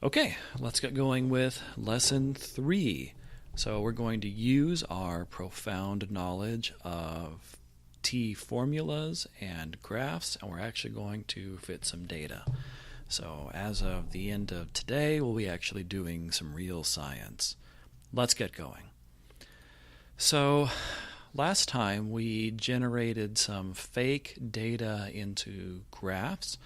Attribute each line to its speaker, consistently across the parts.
Speaker 1: Okay, let's get going with lesson 3. So we're going to use our profound knowledge of T-formulas and graphs, and we're actually going to fit some data. So as of the end of today, we'll be actually doing some real science. Let's get going. So last time we generated some fake data into graphs.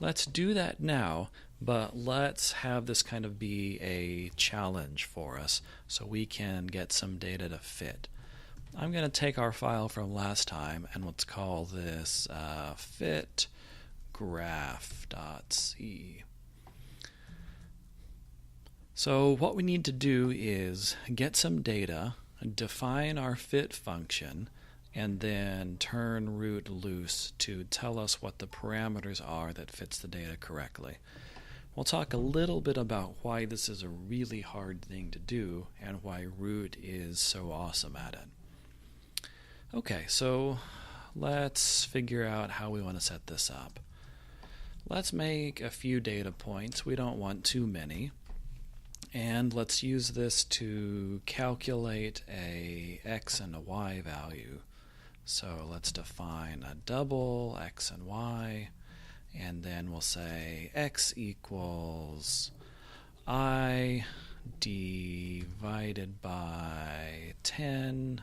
Speaker 1: Let's do that now, but let's have this kind of be a challenge for us so we can get some data to fit. I'm going to take our file from last time and let's call this fitgraph.c. So what we need to do is get some data, define our fit function, and then turn root loose to tell us what the parameters are that fits the data correctly. We'll talk a little bit about why this is a really hard thing to do and why root is so awesome at it. Okay, so let's figure out how we want to set this up. Let's make a few data points. We don't want too many. And let's use this to calculate a x and a y value. So let's define a double x and y, and then we'll say x equals I divided by 10,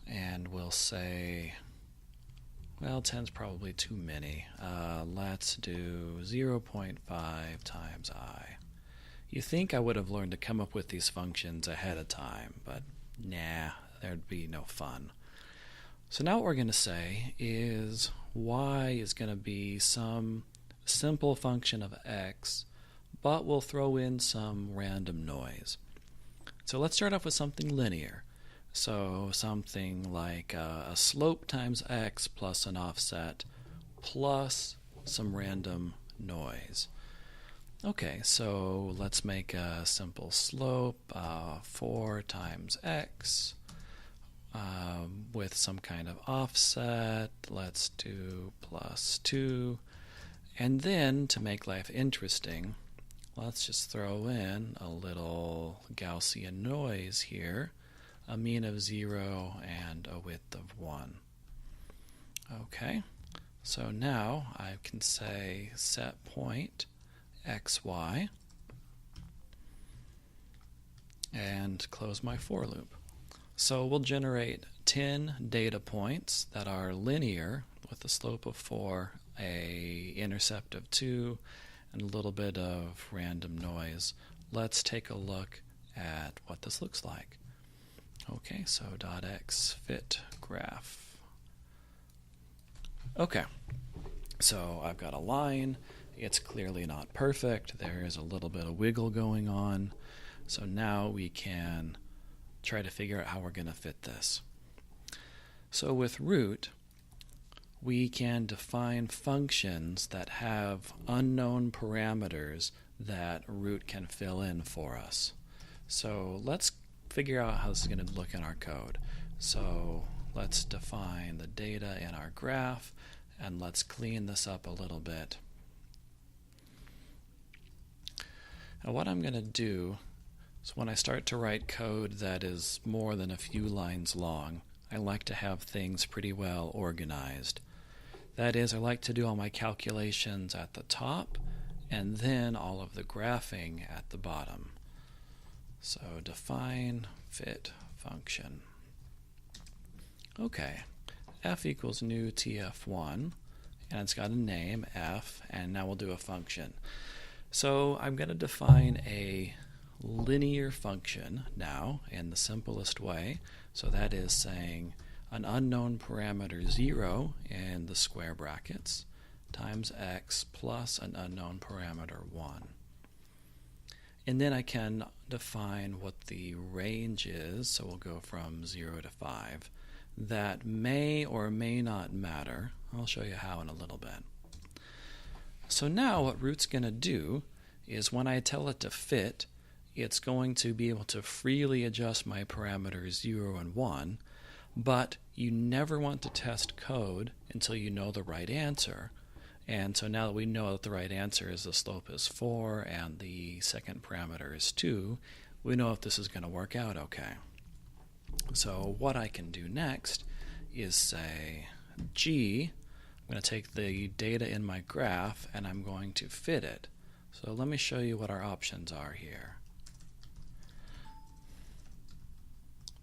Speaker 1: and we'll say, well, 10's probably too many. Let's do 0.5 times I. You think I would have learned to come up with these functions ahead of time, but nah, there'd be no fun. So now what we're going to say is y is going to be some simple function of x, but we'll throw in some random noise. So let's start off with something linear. So something like a slope times x plus an offset plus some random noise. Okay, so let's make a simple slope, 4 times x, with some kind of offset. Let's do plus 2. And then, to make life interesting, let's just throw in a little Gaussian noise here, a mean of 0 and a width of 1. Okay, so now I can say set point xy and close my for loop. So we'll generate 10 data points that are linear with a slope of 4, a intercept of 2, and a little bit of random noise. Let's take a look at what this looks like. Okay, so .x fit graph. Okay, so I've got a line. It's clearly not perfect. There is a little bit of wiggle going on. So now we can try to figure out how we're going to fit this. So with root, we can define functions that have unknown parameters that root can fill in for us. So let's figure out how this is going to look in our code. So let's define the data in our graph, and let's clean this up a little bit. Now what I'm going to do is when I start to write code that is more than a few lines long, I like to have things pretty well organized. That is, I like to do all my calculations at the top and then all of the graphing at the bottom. So define fit function. Okay, f equals new tf1, and it's got a name, f, and now we'll do a function. So I'm going to define a linear function now in the simplest way. So that is saying an unknown parameter 0 in the square brackets times x plus an unknown parameter 1. And then I can define what the range is, so we'll go from 0 to 5. That may or may not matter. I'll show you how in a little bit. So now what root's going to do is when I tell it to fit, it's going to be able to freely adjust my parameters 0 and 1, but you never want to test code until you know the right answer. And so now that we know that the right answer is the slope is 4 and the second parameter is 2, we know if this is going to work out okay. So what I can do next is say, G, I'm going to take the data in my graph and I'm going to fit it. So let me show you what our options are here.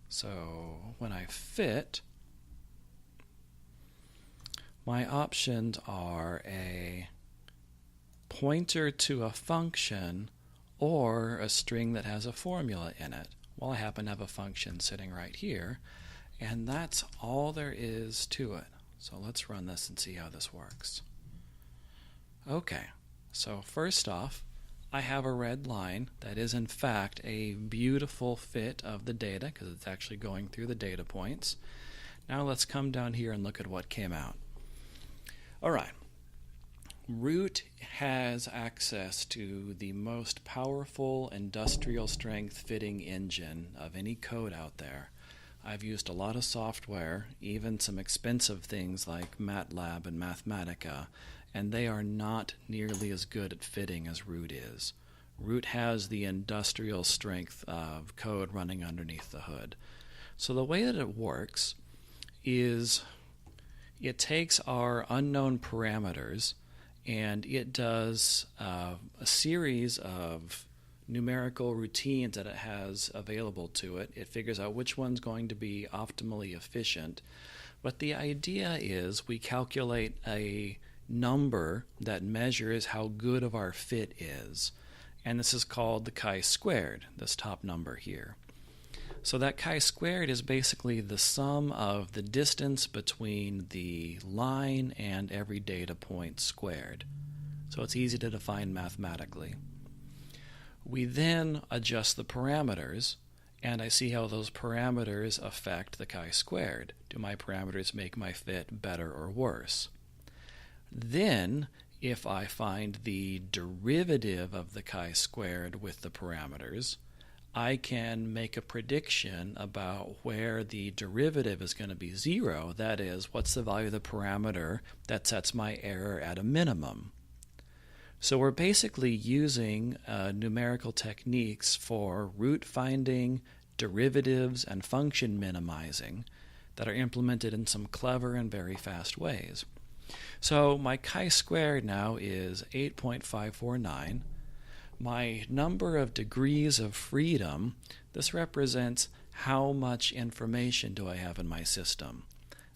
Speaker 1: So when I fit, my options are a pointer to a function or a string that has a formula in it. Well, I happen to have a function sitting right here, and that's all there is to it. So let's run this and see how this works. Okay, so first off, I have a red line that is in fact a beautiful fit of the data because it's actually going through the data points. Now let's come down here and look at what came out. All right, Root has access to the most powerful industrial strength fitting engine of any code out there. I've used a lot of software, even some expensive things like MATLAB and Mathematica, and they are not nearly as good at fitting as Root is. Root has the industrial strength of code running underneath the hood. So the way that it works is it takes our unknown parameters and it does a series of numerical routines that it has available to it. It figures out which one's going to be optimally efficient. But the idea is we calculate a number that measures how good of our fit is. And this is called the chi-squared, this top number here. So that chi-squared is basically the sum of the distance between the line and every data point squared. So it's easy to define mathematically. We then adjust the parameters, and I see how those parameters affect the chi-squared. Do my parameters make my fit better or worse? Then, if I find the derivative of the chi-squared with the parameters, I can make a prediction about where the derivative is going to be 0. That is, what's the value of the parameter that sets my error at a minimum. So we're basically using numerical techniques for root finding, derivatives, and function minimizing that are implemented in some clever and very fast ways. So my chi-squared now is 8.549. My number of degrees of freedom, this represents how much information do I have in my system.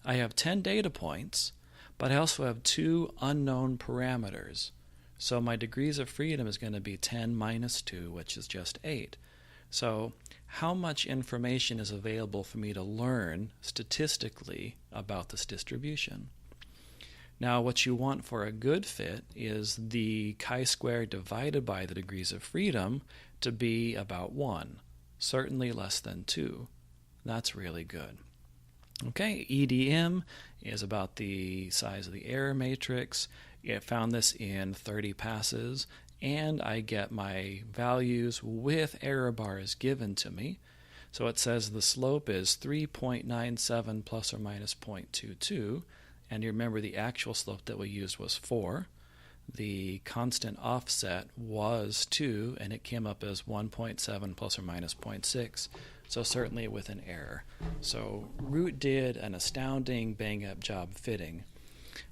Speaker 1: I have 10 data points, but I also have 2 unknown parameters. So my degrees of freedom is going to be 10 minus 2, which is just 8. So how much information is available for me to learn statistically about this distribution? Now, what you want for a good fit is the chi-squared divided by the degrees of freedom to be about 1, certainly less than 2. That's really good. Okay, EDM is about the size of the error matrix. It found this in 30 passes, and I get my values with error bars given to me. So it says the slope is 3.97 plus or minus 0.22. And you remember the actual slope that we used was 4. The constant offset was 2, and it came up as 1.7 plus or minus 0.6, so certainly with an error. So Root did an astounding bang-up job fitting.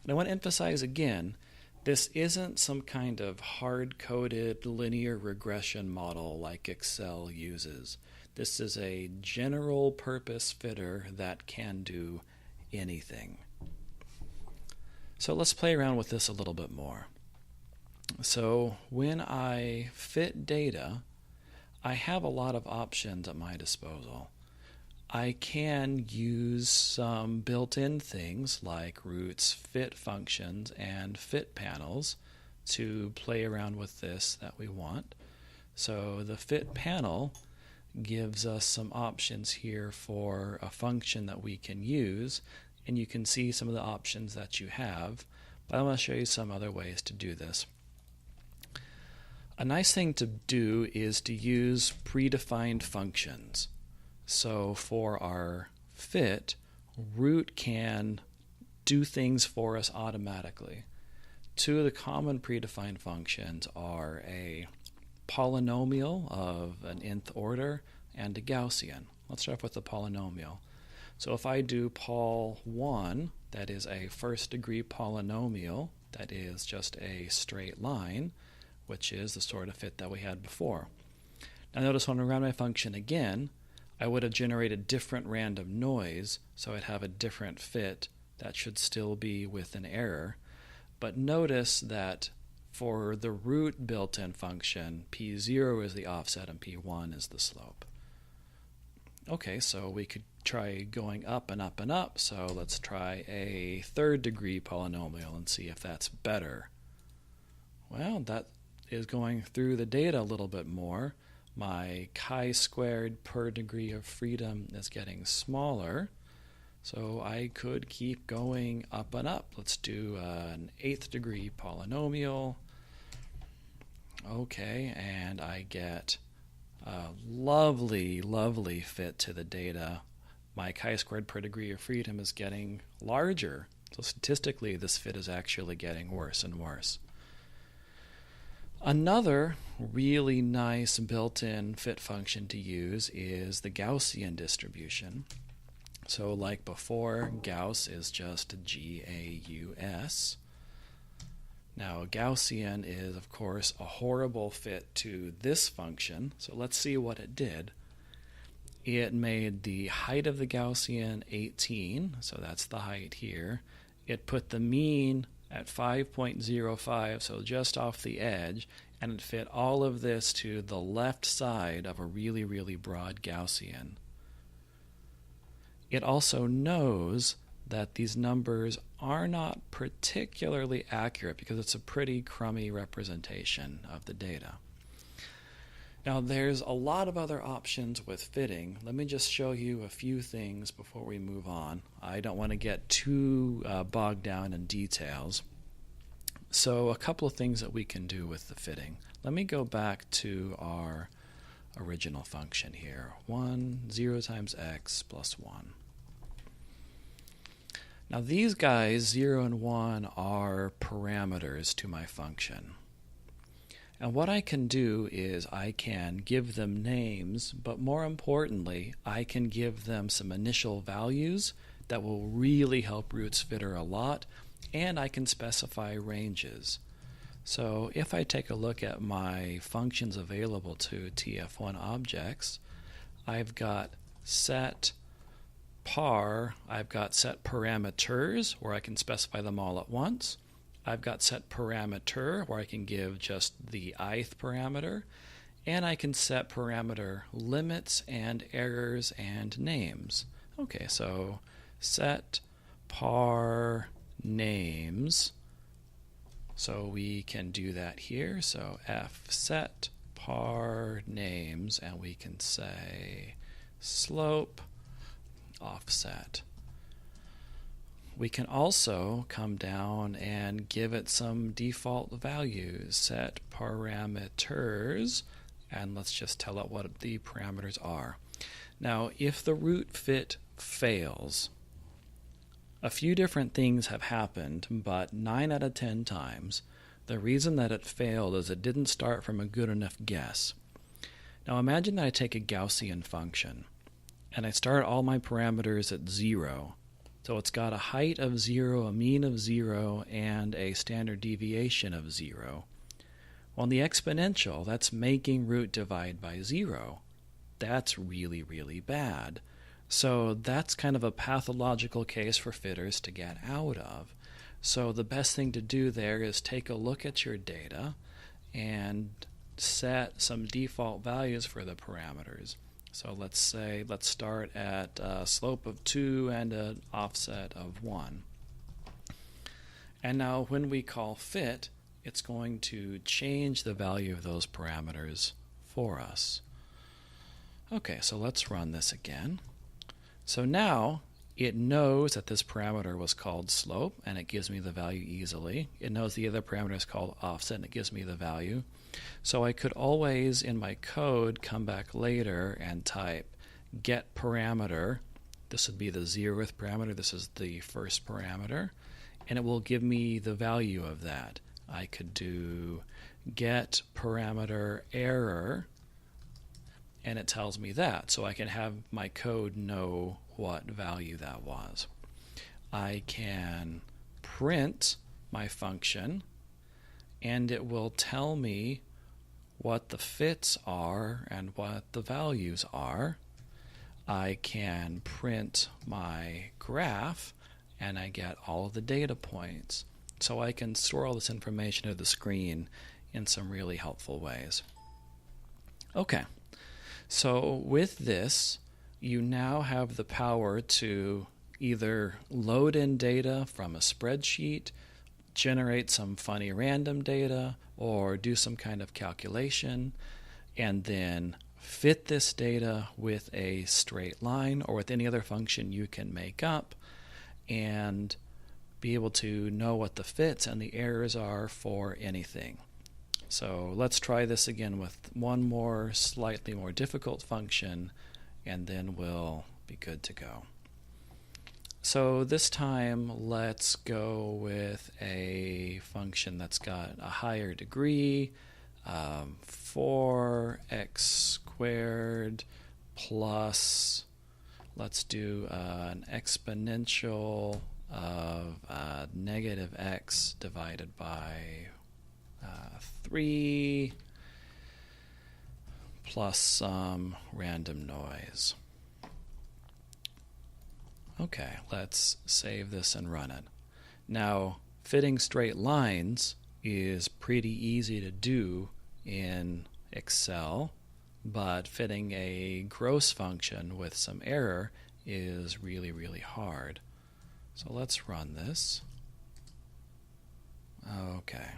Speaker 1: And I want to emphasize again, this isn't some kind of hard-coded linear regression model like Excel uses. This is a general-purpose fitter that can do anything. So let's play around with this a little bit more. So when I fit data, I have a lot of options at my disposal. I can use some built-in things like Root's fit functions and fit panels to play around with this that we want. So the fit panel gives us some options here for a function that we can use, and you can see some of the options that you have, but I want to show you some other ways to do this. A nice thing to do is to use predefined functions. So for our fit, Root can do things for us automatically. Two of the common predefined functions are a polynomial of an nth order and a Gaussian. Let's start off with the polynomial. So if I do pol1, that is a first degree polynomial, that is just a straight line, which is the sort of fit that we had before. Now notice when I ran my function again, I would have generated different random noise, so I'd have a different fit that should still be with an error. But notice that for the root built-in function, p0 is the offset and p1 is the slope. Okay, so we could try going up and up and up, so let's try a third degree polynomial and see if that's better. Well, that is going through the data a little bit more. My chi-squared per degree of freedom is getting smaller, so I could keep going up and up. Let's do an 8th degree polynomial. Okay, and I get a lovely, lovely fit to the data. My chi-squared per degree of freedom is getting larger. So statistically, this fit is actually getting worse and worse. Another really nice built-in fit function to use is the Gaussian distribution. So like before, Gauss is just G-A-U-S. Now Gaussian is, of course, a horrible fit to this function. So let's see what it did. It made the height of the Gaussian 18, so that's the height here. It put the mean at 5.05, so just off the edge, and it fit all of this to the left side of a really, really broad Gaussian. It also knows that these numbers are not particularly accurate because it's a pretty crummy representation of the data. Now there's a lot of other options with fitting. Let me just show you a few things before we move on. I don't want to get too bogged down in details. So a couple of things that we can do with the fitting. Let me go back to our original function here. 0 times x plus 1. Now these guys, 0 and 1, are parameters to my function. And what I can do is I can give them names, but more importantly, I can give them some initial values that will really help RootsFitter a lot, and I can specify ranges. So if I take a look at my functions available to TF1 objects, I've got set par, I've got set parameters where I can specify them all at once. I've got set parameter where I can give just the ith parameter, and I can set parameter limits and errors and names. Okay, so set par names. So we can do that here. So f set par names, and we can say slope offset. We can also come down and give it some default values, set parameters, and let's just tell it what the parameters are. Now, if the root fit fails, a few different things have happened, but 9 out of 10 times, the reason that it failed is it didn't start from a good enough guess. Now imagine that I take a Gaussian function, and I start all my parameters at 0. So it's got a height of 0, a mean of 0, and a standard deviation of 0. Well, in the exponential, that's making root divide by 0. That's really, really bad. So that's kind of a pathological case for fitters to get out of. So the best thing to do there is take a look at your data and set some default values for the parameters. So let's start at a slope of 2 and an offset of 1. And now when we call fit, it's going to change the value of those parameters for us. Okay, so let's run this again. So now it knows that this parameter was called slope, and it gives me the value easily. It knows the other parameter is called offset, and it gives me the value. So I could always, in my code, come back later and type get parameter. This would be the 0th parameter. This is the first parameter. and it will give me the value of that. I could do get parameter error, and it tells me that, so I can have my code know what value that was. I can print my function, and it will tell me what the fits are and what the values are. I can print my graph, and I get all of the data points. So I can store all this information to the screen in some really helpful ways. Okay, so with this, you now have the power to either load in data from a spreadsheet, generate some funny random data, or do some kind of calculation, and then fit this data with a straight line or with any other function you can make up, and be able to know what the fits and the errors are for anything. So let's try this again with one more slightly more difficult function, and then we'll be good to go. So this time let's go with a function that's got a higher degree, 4x squared plus, let's do an exponential of negative x divided by 3 plus some random noise. Okay, let's save this and run it. Now, fitting straight lines is pretty easy to do in Excel, but fitting a gross function with some error is really, really hard. So let's run this. Okay.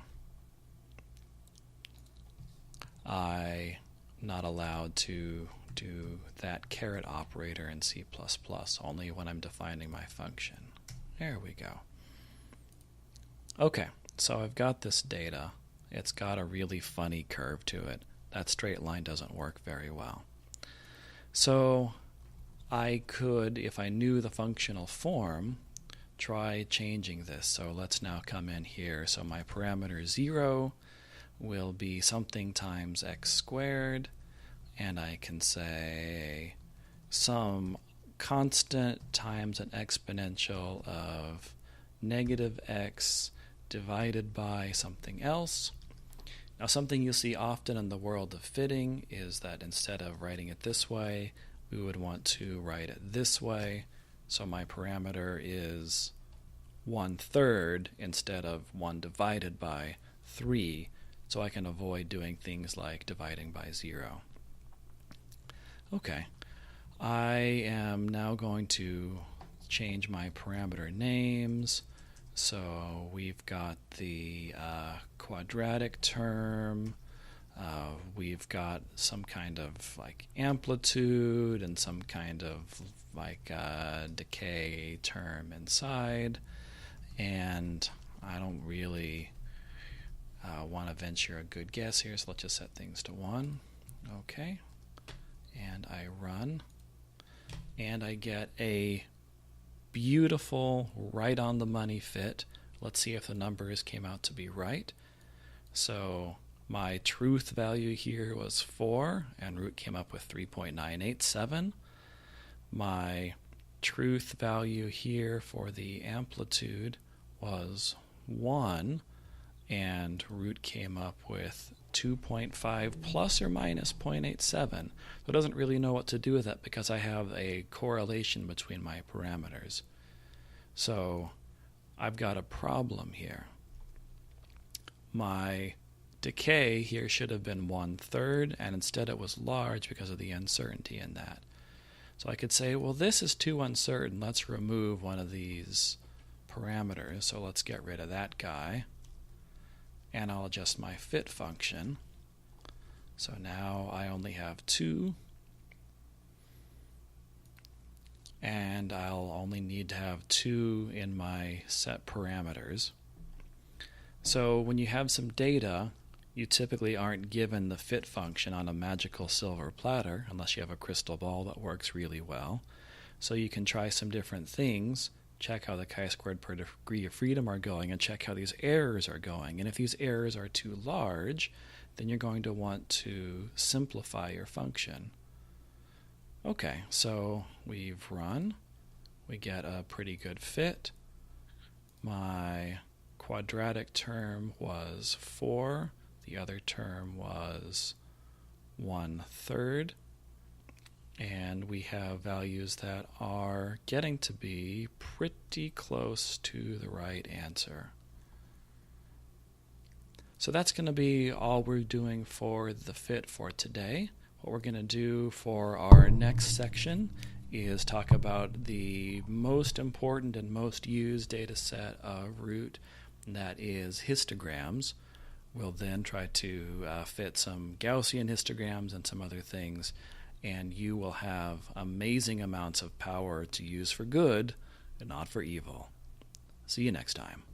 Speaker 1: I'm not allowed to do that caret operator in C++, only when I'm defining my function. There we go. Okay, so I've got this data. It's got a really funny curve to it. That straight line doesn't work very well. So I could, if I knew the functional form, try changing this. So let's now come in here. So my parameter 0 will be something times x squared, and I can say some constant times an exponential of negative x divided by something else. Now, something you'll see often in the world of fitting is that instead of writing it this way, we would want to write it this way. So my parameter is 1/3 instead of 1 divided by 3, so I can avoid doing things like dividing by 0. Okay, I am now going to change my parameter names. So we've got the quadratic term, we've got some kind of like amplitude and some kind of like decay term inside, and I don't really want to venture a good guess here, so let's just set things to 1. Okay, and I run, and I get a beautiful right on the money fit. Let's see if the numbers came out to be right. So my truth value here was 4, and root came up with 3.987. My truth value here for the amplitude was 1, and root came up with 2.5 plus or minus 0.87. So it doesn't really know what to do with that because I have a correlation between my parameters. So I've got a problem here. My decay here should have been 1/3, and instead it was large because of the uncertainty in that. So I could say, well, this is too uncertain. Let's remove one of these parameters. So let's get rid of that guy. And I'll adjust my fit function. So now I only have 2. And I'll only need to have 2 in my set parameters. So when you have some data, you typically aren't given the fit function on a magical silver platter unless you have a crystal ball that works really well. So you can try some different things, check how the chi-squared per degree of freedom are going, and check how these errors are going. And if these errors are too large, then you're going to want to simplify your function. Okay, so we've run. We get a pretty good fit. My quadratic term was 4. The other term was 1/3. And we have values that are getting to be pretty close to the right answer. So that's going to be all we're doing for the fit for today. What we're going to do for our next section is talk about the most important and most used data set of root, and that is histograms. We'll then try to fit some Gaussian histograms and some other things, and you will have amazing amounts of power to use for good and not for evil. See you next time.